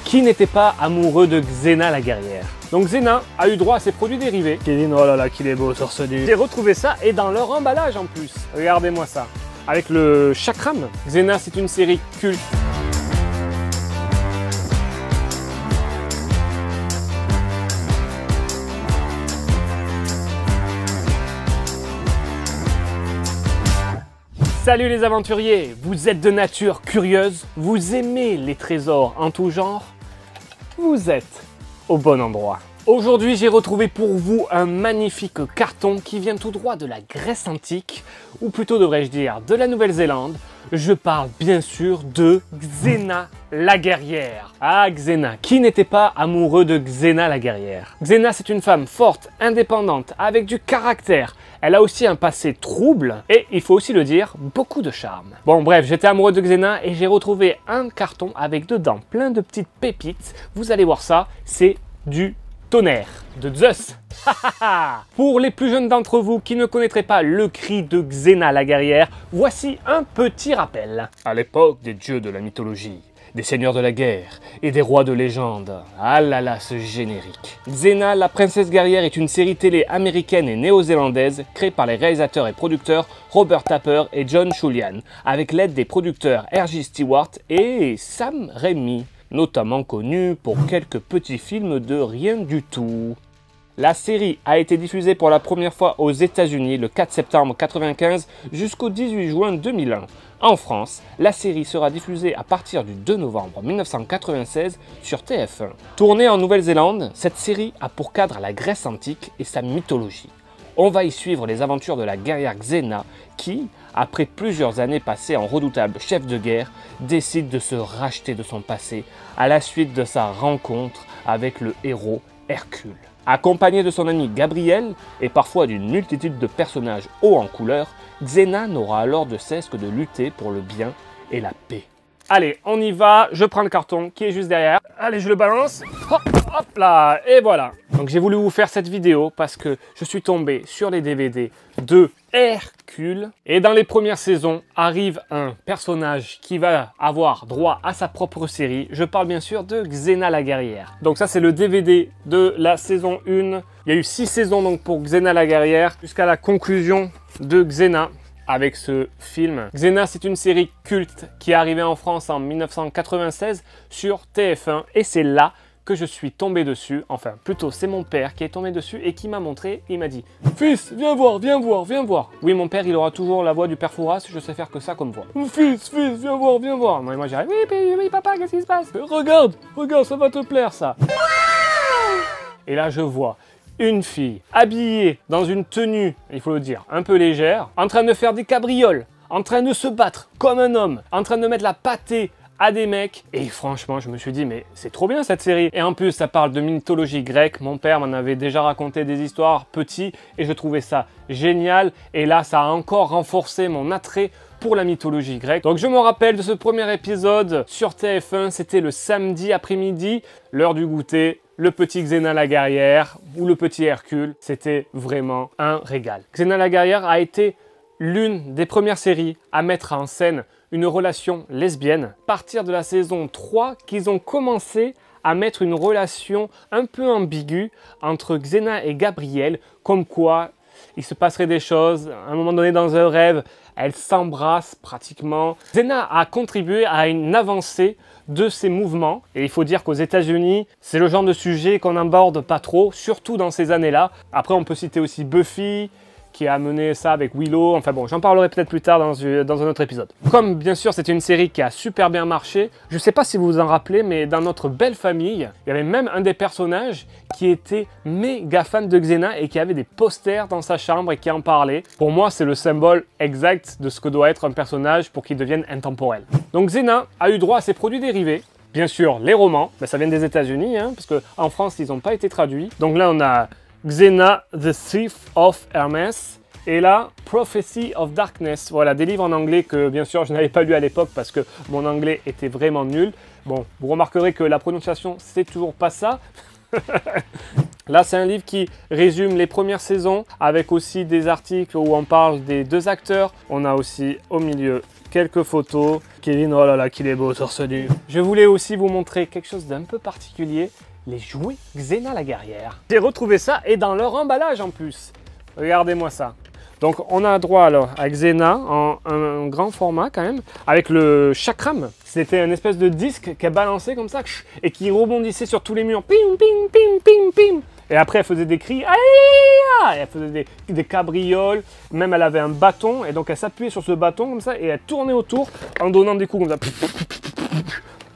Qui n'était pas amoureux de Xena la guerrière? Donc Xena a eu droit à ses produits dérivés. Kevin, oh là là, qu'il est beau sur ce livre. J'ai retrouvé ça et dans leur emballage en plus. Regardez-moi ça. Avec le chakram. Xena, c'est une série culte. Salut les aventuriers, vous êtes de nature curieuse, vous aimez les trésors en tout genre, vous êtes au bon endroit. Aujourd'hui, j'ai retrouvé pour vous un magnifique carton qui vient tout droit de la Grèce antique, ou plutôt devrais-je dire de la Nouvelle-Zélande. Je parle bien sûr de Xena la guerrière. Ah, Xena, qui n'était pas amoureux de Xena la guerrière? Xena, c'est une femme forte, indépendante, avec du caractère. Elle a aussi un passé trouble et, il faut aussi le dire, beaucoup de charme. Bon bref, j'étais amoureux de Xena et j'ai retrouvé un carton avec dedans plein de petites pépites. Vous allez voir ça, c'est du tonnerre de Zeus. Pour les plus jeunes d'entre vous qui ne connaîtraient pas le cri de Xena la guerrière, voici un petit rappel. À l'époque des dieux de la mythologie, des seigneurs de la guerre et des rois de légende. Ah là là, ce générique. Xena, la princesse guerrière est une série télé américaine et néo-zélandaise créée par les réalisateurs et producteurs Robert Tapper et John Julian, avec l'aide des producteurs R.J. Stewart et Sam Raimi, notamment connus pour quelques petits films de rien du tout. La série a été diffusée pour la première fois aux États-Unis le 4 septembre 1995 jusqu'au 18 juin 2001. En France, la série sera diffusée à partir du 2 novembre 1996 sur TF1. Tournée en Nouvelle-Zélande, cette série a pour cadre la Grèce antique et sa mythologie. On va y suivre les aventures de la guerrière Xena qui, après plusieurs années passées en redoutable chef de guerre, décide de se racheter de son passé à la suite de sa rencontre avec le héros Hercule. Accompagnée de son ami Gabriel et parfois d'une multitude de personnages hauts en couleur, Xena n'aura alors de cesse que de lutter pour le bien et la paix. Allez, on y va, je prends le carton qui est juste derrière. Allez, je le balance. Hop, hop là, et voilà. Donc j'ai voulu vous faire cette vidéo parce que je suis tombé sur les DVD de Hercule. Et dans les premières saisons, arrive un personnage qui va avoir droit à sa propre série. Je parle bien sûr de Xena la guerrière. Donc ça, c'est le DVD de la saison 1. Il y a eu 6 saisons donc pour Xena la guerrière jusqu'à la conclusion de Xena. Avec ce film. Xena, c'est une série culte qui est arrivée en France en 1996 sur TF1 et c'est là que je suis tombé dessus. Enfin, plutôt, c'est mon père qui est tombé dessus et qui m'a montré. Il m'a dit « Fils, viens voir, viens voir, viens voir ». Oui, mon père, il aura toujours la voix du père Fouras, je sais faire que ça comme voix. « Fils, viens voir, viens voir ». Non, et moi, j'arrive « Oui, papa, qu'est-ce qui se passe ?»« Regarde, ça va te plaire, ça. » Et là, je vois une fille habillée dans une tenue, il faut le dire, un peu légère, en train de faire des cabrioles, en train de se battre comme un homme, en train de mettre la pâtée à des mecs. Et franchement, je me suis dit, mais c'est trop bien cette série. Et en plus, ça parle de mythologie grecque. Mon père m'en avait déjà raconté des histoires petit et je trouvais ça génial. Et là, ça a encore renforcé mon attrait pour la mythologie grecque. Donc je me rappelle de ce premier épisode sur TF1, c'était le samedi après-midi, l'heure du goûter. Le petit Xena la guerrière ou le petit Hercule, c'était vraiment un régal. Xena la guerrière a été l'une des premières séries à mettre en scène une relation lesbienne. À partir de la saison 3, qu'ils ont commencé à mettre une relation un peu ambiguë entre Xena et Gabriel, comme quoi il se passerait des choses. À un moment donné, dans un rêve, elles s'embrassent pratiquement. Xena a contribué à une avancée de ces mouvements. Et il faut dire qu'aux États-Unis, c'est le genre de sujet qu'on n'aborde pas trop, surtout dans ces années-là. Après, on peut citer aussi Buffy, qui a amené ça avec Willow. Enfin bon, j'en parlerai peut-être plus tard dans un autre épisode. Comme bien sûr, c'était une série qui a super bien marché. Je ne sais pas si vous vous en rappelez, mais dans notre belle famille, il y avait même un des personnages qui était méga fan de Xena et qui avait des posters dans sa chambre et qui en parlait. Pour moi, c'est le symbole exact de ce que doit être un personnage pour qu'il devienne intemporel. Donc Xena a eu droit à ses produits dérivés. Bien sûr, les romans, ben, ça vient des États-Unis, hein, parce qu'en France, ils n'ont pas été traduits. Donc là, on a Xena, The Thief of Hermes, et là, Prophecy of Darkness. Voilà, des livres en anglais que, bien sûr, je n'avais pas lu à l'époque parce que mon anglais était vraiment nul. Bon, vous remarquerez que la prononciation, c'est toujours pas ça. Là, c'est un livre qui résume les premières saisons avec aussi des articles où on parle des deux acteurs. On a aussi au milieu quelques photos. Kevin, oh là là, qu'il est beau torse nu. Je voulais aussi vous montrer quelque chose d'un peu particulier, les jouets Xena la guerrière. J'ai retrouvé ça et dans leur emballage en plus. Regardez-moi ça. Donc on a droit alors à Xena en un grand format quand même, avec le chakram. C'était une espèce de disque qui a balancé comme ça et qui rebondissait sur tous les murs. Pim, pim, pim, pim, pim. Et après elle faisait des cris, et elle faisait des cabrioles, même elle avait un bâton et donc elle s'appuyait sur ce bâton comme ça et elle tournait autour en donnant des coups comme ça.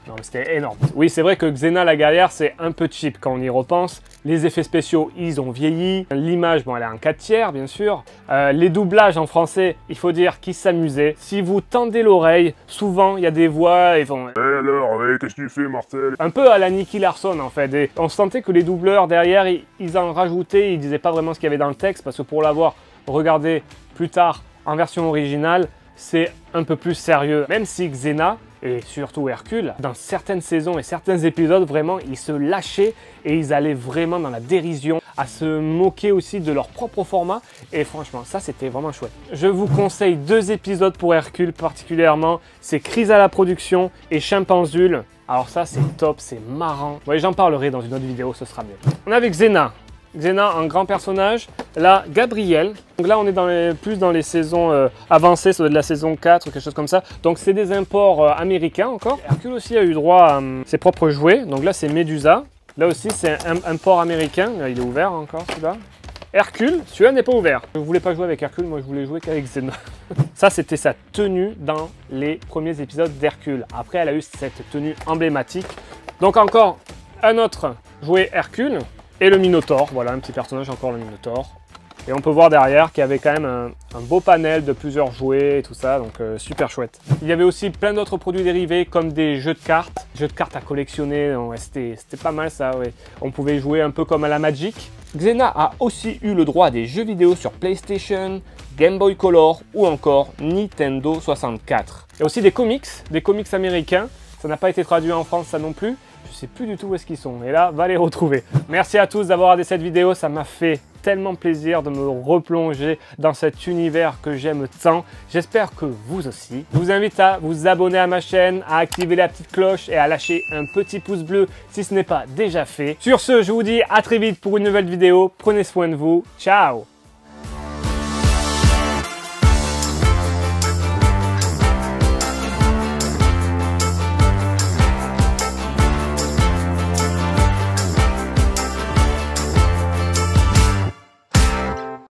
Non, c'était énorme. Oui, c'est vrai que Xena la guerrière, c'est un peu cheap quand on y repense. Les effets spéciaux, ils ont vieilli. L'image, bon, elle est en 4/3, bien sûr. Les doublages en français, il faut dire qu'ils s'amusaient. Si vous tendez l'oreille, souvent, il y a des voix et vont... alors, qu'est-ce que tu fais, Marcel? Un peu à la Nicky Larson, en fait. Et on sentait que les doubleurs, derrière, ils en rajoutaient. Ils disaient pas vraiment ce qu'il y avait dans le texte, parce que pour l'avoir regardé plus tard en version originale, c'est un peu plus sérieux. Même si Xena... et surtout Hercule, dans certaines saisons et certains épisodes, vraiment, ils se lâchaient et ils allaient vraiment dans la dérision, à se moquer aussi de leur propre format. Et franchement, ça, c'était vraiment chouette. Je vous conseille 2 épisodes pour Hercule particulièrement. C'est Crise à la production et Chimpanzule. Alors ça, c'est top, c'est marrant. Ouais, j'en parlerai dans une autre vidéo, ce sera mieux. On est avec Xena. Xena, un grand personnage. Là, Gabriel. Donc là, on est plus dans les saisons avancées, ça doit être de la saison 4 ou quelque chose comme ça. Donc c'est des imports américains encore. Hercule aussi a eu droit à ses propres jouets. Donc là, c'est Medusa. Là aussi, c'est un port américain. Là, il est ouvert encore, celui-là. Hercule, celui-là n'est pas ouvert. Je ne voulais pas jouer avec Hercule, moi je voulais jouer qu'avec Xena. Ça, c'était sa tenue dans les premiers épisodes d'Hercule. Après, elle a eu cette tenue emblématique. Donc encore un autre jouet Hercule. Et le Minotaure, voilà un petit personnage encore, le Minotaure. Et on peut voir derrière qu'il y avait quand même un beau panel de plusieurs jouets et tout ça, donc super chouette. Il y avait aussi plein d'autres produits dérivés comme des jeux de cartes à collectionner, ouais, c'était pas mal ça, ouais. On pouvait jouer un peu comme à la Magic. Xena a aussi eu le droit à des jeux vidéo sur PlayStation, Game Boy Color ou encore Nintendo 64. Il y a aussi des comics américains, ça n'a pas été traduit en France ça non plus. Je sais plus du tout où est-ce qu'ils sont, et là, va les retrouver. Merci à tous d'avoir regardé cette vidéo, ça m'a fait tellement plaisir de me replonger dans cet univers que j'aime tant. J'espère que vous aussi. Je vous invite à vous abonner à ma chaîne, à activer la petite cloche et à lâcher un petit pouce bleu si ce n'est pas déjà fait. Sur ce, je vous dis à très vite pour une nouvelle vidéo. Prenez soin de vous. Ciao!